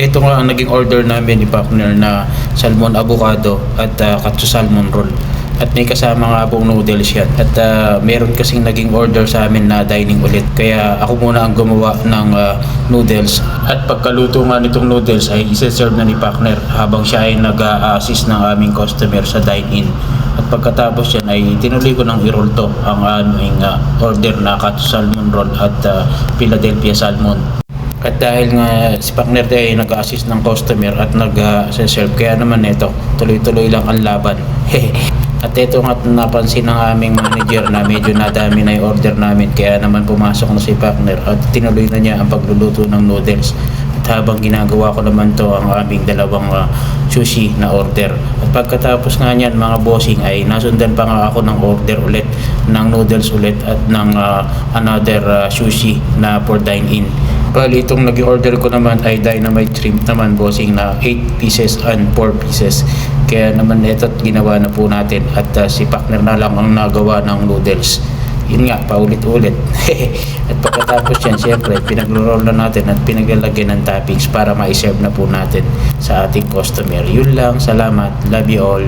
Ito nga ang naging order namin ni partner na salmon avocado at katsu salmon roll. At may kasama nga pong noodles yan. At meron kasing naging order sa amin na dining ulit. Kaya ako muna ang gumawa ng noodles. At pagkaluto nga nitong noodles ay isa-serve na ni partner habang siya ay nag-assist ng aming customer sa dine-in. At pagkatapos yan ay tinuloy ko ng i-roll to ang aming order na katsu salmon roll at Philadelphia salmon. At dahil nga si partner ay nag-assist ng customer at nag-serve, kaya naman ito, tuloy-tuloy lang ang laban. At ito nga napansin ng aming manager na medyo nadami na yung order namin, kaya naman pumasok na si partner at tinuloy na niya ang pagluluto ng noodles. At habang ginagawa ko naman to ang aming dalawang sushi na order. At pagkatapos nga niyan mga bossing ay nasundan pa nga ako ng order ulit ng noodles ulit at ng another sushi na for dine-in. Bali itong naging order ko naman ay dynamite shrimp naman bossing na 8 pieces and 4 pieces. Kaya naman ito't ginawa na po natin at si partner na lang ang nagawa ng noodles. Yun nga, paulit-ulit. At pagkatapos yan, siyempre, pinagro-roll na natin at pinaglalagyan ng toppings para ma-serve na po natin sa ating customer. Yun lang, salamat. Love you all.